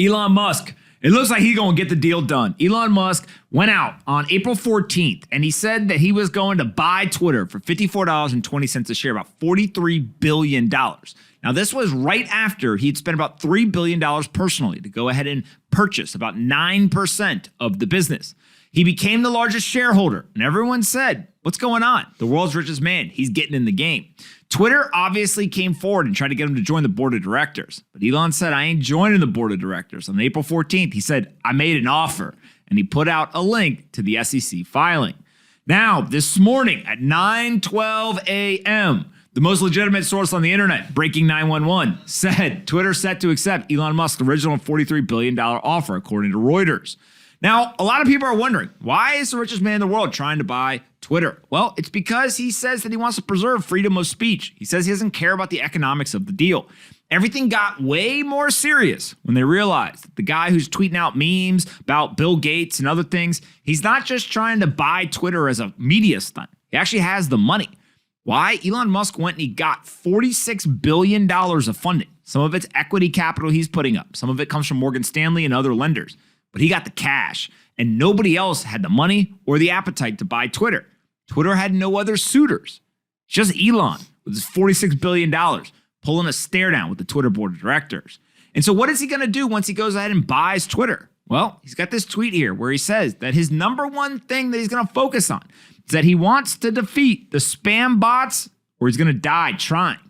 Elon Musk. It looks like he's going to get the deal done. Elon Musk went out on April 14th, and he said that he was going to buy Twitter for $54.20 a share, about $43 billion. Now, this was right after he'd spent about $3 billion personally to go ahead and purchase about 9% of the business. He became the largest shareholder, and everyone said, what's going on? The world's richest man, he's getting in the game. Twitter obviously came forward and tried to get him to join the board of directors. But Elon said, I ain't joining the board of directors. On April 14th, he said, I made an offer. And he put out a link to the SEC filing. Now, this morning at 9:12 a.m., the most legitimate source on the internet, Breaking 911, said Twitter set to accept Elon Musk's original $43 billion offer, according to Reuters. Now, a lot of people are wondering, why is the richest man in the world trying to buy Twitter? Well, it's because he says that he wants to preserve freedom of speech. He says he doesn't care about the economics of the deal. Everything got way more serious when they realized that the guy who's tweeting out memes about Bill Gates and other things, he's not just trying to buy Twitter as a media stunt. He actually has the money. Why? Elon Musk went and he got $46 billion of funding. Some of it's equity capital he's putting up. Some of it comes from Morgan Stanley and other lenders. But he got the cash, and nobody else had the money or the appetite to buy Twitter. Twitter had no other suitors. Just Elon with his $46 billion pulling a stare down with the Twitter board of directors. And so what is he going to do once he goes ahead and buys Twitter? Well, he's got this tweet here where he says that his number one thing that he's going to focus on is that he wants to defeat the spam bots or he's going to die trying.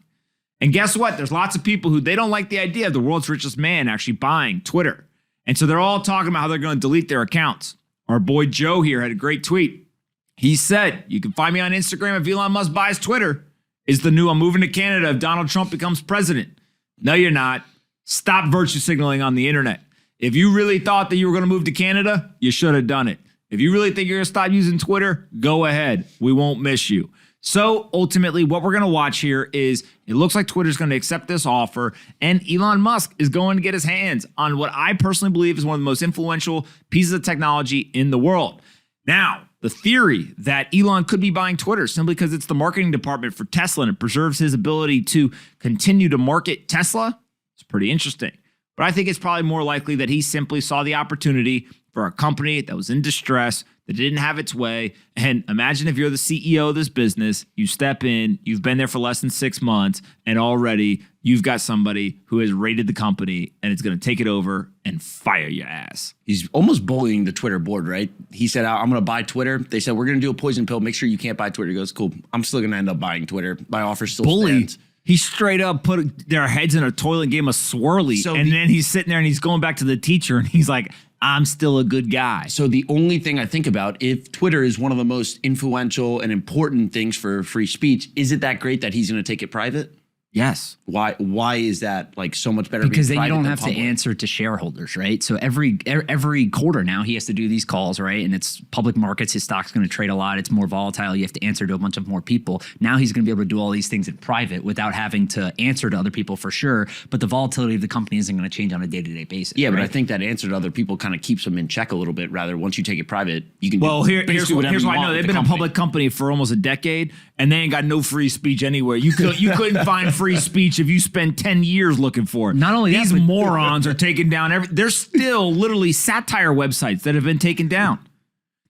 And guess what? There's lots of people who they don't like the idea of the world's richest man actually buying Twitter. And so they're all talking about how they're going to delete their accounts. Our boy Joe here had a great tweet. He said, you can find me on Instagram if Elon Musk buys Twitter. Is the new I'm moving to Canada if Donald Trump becomes president. No, you're not. Stop virtue signaling on the internet. If you really thought that you were going to move to Canada, you should have done it. If you really think you're going to stop using Twitter, go ahead. We won't miss you. So ultimately, what we're going to watch here is it looks like Twitter's going to accept this offer, and Elon Musk is going to get his hands on what I personally believe is one of the most influential pieces of technology in the world. Now, the theory that Elon could be buying Twitter simply because it's the marketing department for Tesla and it preserves his ability to continue to market Tesla is pretty interesting. But I think it's probably more likely that he simply saw the opportunity for a company that was in distress, that didn't have its way. And imagine if you're the CEO of this business, you step in, you've been there for less than 6 months, and already you've got somebody who has raided the company and it's going to take it over and fire your ass. He's almost bullying the Twitter board, right? He said, I'm going to buy Twitter. They said, we're going to do a poison pill. Make sure you can't buy Twitter. He goes, cool. I'm still going to end up buying Twitter. My offer still stands. He straight up put their heads in a toilet and gave him a swirly. And then he's sitting there and he's going back to the teacher and he's like, I'm still a good guy. So the only thing I think about, if Twitter is one of the most influential and important things for free speech, is it that great that he's going to take it private? Yes. Why is that like so much better? Because then you don't have to answer to shareholders, right? So every quarter now he has to do these calls, right? And it's public markets. His stock's going to trade a lot. It's more volatile. You have to answer to a bunch of more people. Now he's going to be able to do all these things in private without having to answer to other people for sure. But the volatility of the company isn't going to change on a day-to-day basis. Yeah, right? but I think that answer to other people kind of keeps them in check a little bit. Rather, once you take it private, you can here's what I know. They've been a public company for almost a decade, and they ain't got no free speech anywhere. You couldn't find free speech if you spend 10 years looking for it. Not only these that, morons are taking down there's still literally satire websites that have been taken down.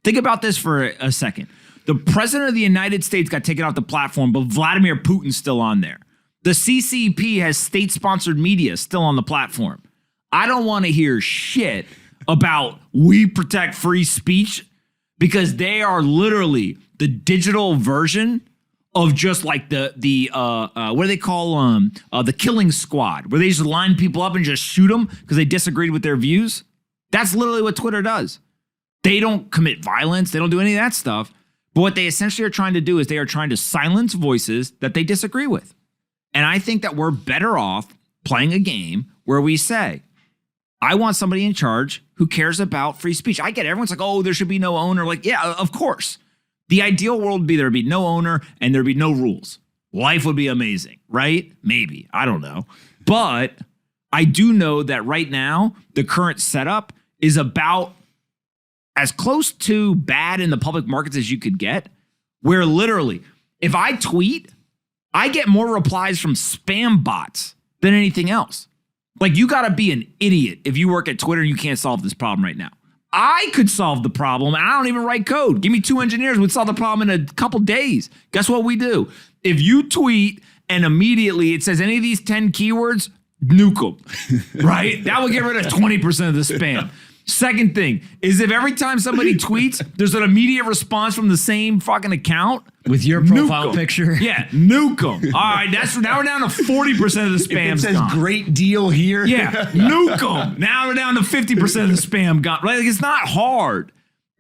Think about this for a second. The president of the United States got taken off the platform, but Vladimir Putin's still on there. The CCP has state-sponsored media still on the platform. I don't want to hear shit about we protect free speech because they are literally the digital version of just like the what do they call the killing squad, where they just line people up and just shoot them because they disagreed with their views. That's literally what Twitter does. They don't commit violence. They don't do any of that stuff. But what they essentially are trying to do is they are trying to silence voices that they disagree with. And I think that we're better off playing a game where we say, I want somebody in charge who cares about free speech. I get it. Everyone's like, oh, there should be no owner. Like, yeah, of course. The ideal world would be there'd be no owner and there'd be no rules. Life would be amazing, right? Maybe. I don't know. But I do know that right now, the current setup is about as close to bad in the public markets as you could get, where literally, if I tweet, I get more replies from spam bots than anything else. Like, you got to be an idiot if you work at Twitter and you can't solve this problem right now. I could solve the problem, and I don't even write code. Give me 2 engineers, we'd solve the problem in a couple days. Guess what we do? If you tweet and immediately it says any of these 10 keywords, nuke them, right? That will get rid of 20% of the spam. Second thing is if every time somebody tweets, there's an immediate response from the same fucking account. With your profile picture. Yeah, nuke them. All right, now we're down to 40% of the spam. It says gone. great deal here. Yeah, nuke them. Now we're down to 50% of the spam gone. Right? Like, it's not hard.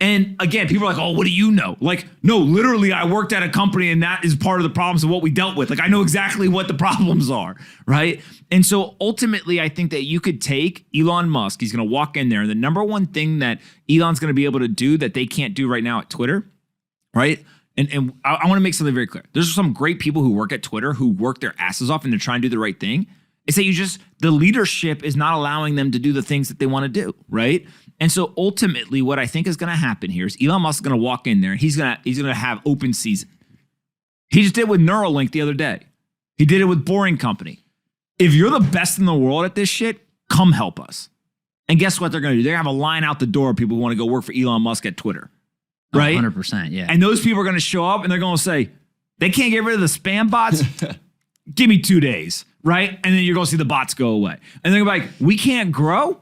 And again, people are like, oh, what do you know? Like, no, literally, I worked at a company and that is part of the problems of what we dealt with. Like, I know exactly what the problems are, right? And so ultimately, I think that you could take Elon Musk. He's going to walk in there. And the number one thing that Elon's going to be able to do that they can't do right now at Twitter, right? And I want to make something very clear. There's some great people who work at Twitter who work their asses off and they're trying to do the right thing. It's that the leadership is not allowing them to do the things that they want to do, right? And so ultimately what I think is going to happen here is Elon Musk is going to walk in there and he's going to have open season. He just did it with Neuralink the other day. He did it with Boring Company. If you're the best in the world at this shit, come help us. And guess what they're going to do? They're going to have a line out the door of people who want to go work for Elon Musk at Twitter, right? 100%, yeah. And those people are going to show up and they're going to say, they can't get rid of the spam bots? Give me 2 days, right? And then you're going to see the bots go away. And they're going to be like, we can't grow?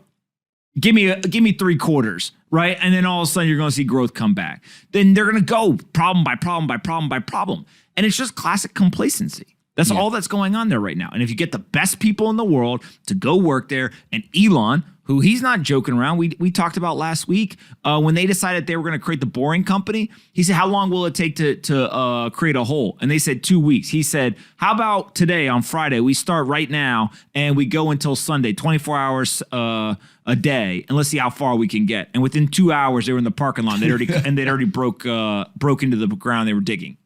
Give me 3 quarters, right? And then all of a sudden you're going to see growth come back. Then they're going to go problem by problem by problem by problem. And it's just classic complacency. That's all that's going on there right now. And if you get the best people in the world to go work there, and Elon, who he's not joking around, we talked about last week when they decided they were going to create the Boring Company. He said, how long will it take to create a hole? And they said 2 weeks. He said, how about today on Friday, we start right now and we go until Sunday, 24 hours a day, and let's see how far we can get. And within 2 hours, they were in the parking lot. They'd already broke into the ground they were digging.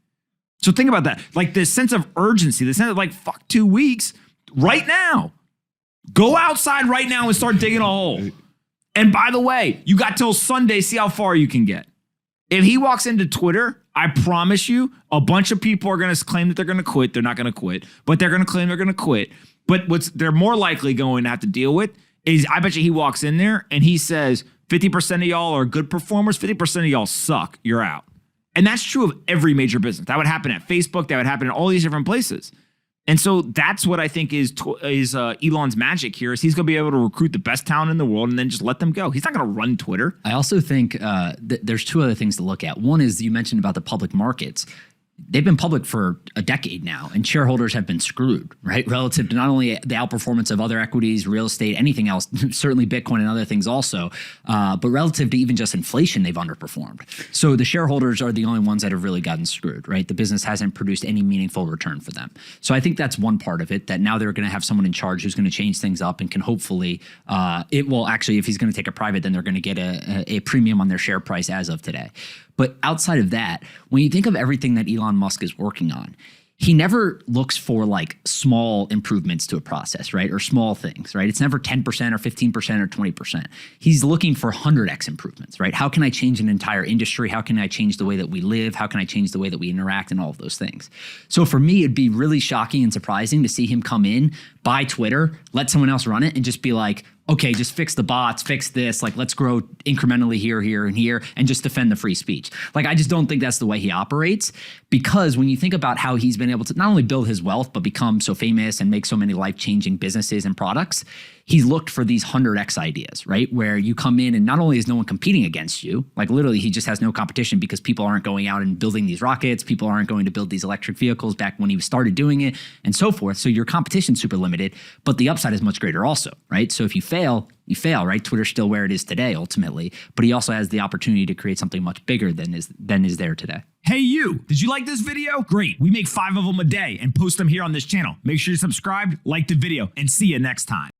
So think about that. Like, the sense of urgency, the sense of like, fuck 2 weeks right now. Go outside right now and start digging a hole. And by the way, you got till Sunday, see how far you can get. If he walks into Twitter, I promise you, a bunch of people are going to claim that they're going to quit. They're not going to quit, but they're going to claim they're going to quit. But they're more likely going to have to deal with is, I bet you he walks in there and he says, 50% of y'all are good performers, 50% of y'all suck, you're out. And that's true of every major business. That would happen at Facebook. That would happen in all these different places. And so that's what I think is Elon's magic here, is he's going to be able to recruit the best talent in the world and then just let them go. He's not going to run Twitter. I also think there's 2 other things to look at. One is, you mentioned about the public markets. They've been public for a decade now, and shareholders have been screwed, right? Relative to not only the outperformance of other equities, real estate, anything else, certainly Bitcoin and other things also, but relative to even just inflation, they've underperformed. So the shareholders are the only ones that have really gotten screwed, right? The business hasn't produced any meaningful return for them. So I think that's one part of it, that now they're going to have someone in charge who's going to change things up and can hopefully, it will actually, if he's going to take it private, then they're going to get a premium on their share price as of today. But outside of that, when you think of everything that Elon Musk is working on, he never looks for like small improvements to a process, right? Or small things, right? It's never 10% or 15% or 20%. He's looking for 100x improvements, right? How can I change an entire industry? How can I change the way that we live? How can I change the way that we interact and all of those things? So for me, it'd be really shocking and surprising to see him come in, buy Twitter, let someone else run it, and just be like, okay, just fix the bots, fix this, like let's grow incrementally here, here, and here, and just defend the free speech. Like, I just don't think that's the way he operates, because when you think about how he's been able to not only build his wealth, but become so famous and make so many life-changing businesses and products, he's looked for these 100x ideas, right? Where you come in and not only is no one competing against you, like literally he just has no competition because people aren't going out and building these rockets, people aren't going to build these electric vehicles back when he started doing it and so forth. So your competition's super limited, but the upside is much greater also, right? So if you fail, you fail, right? Twitter's still where it is today ultimately, but he also has the opportunity to create something much bigger than is there today. Hey you, did you like this video? Great, we make 5 of them a day and post them here on this channel. Make sure you're subscribed, like the video, and see you next time.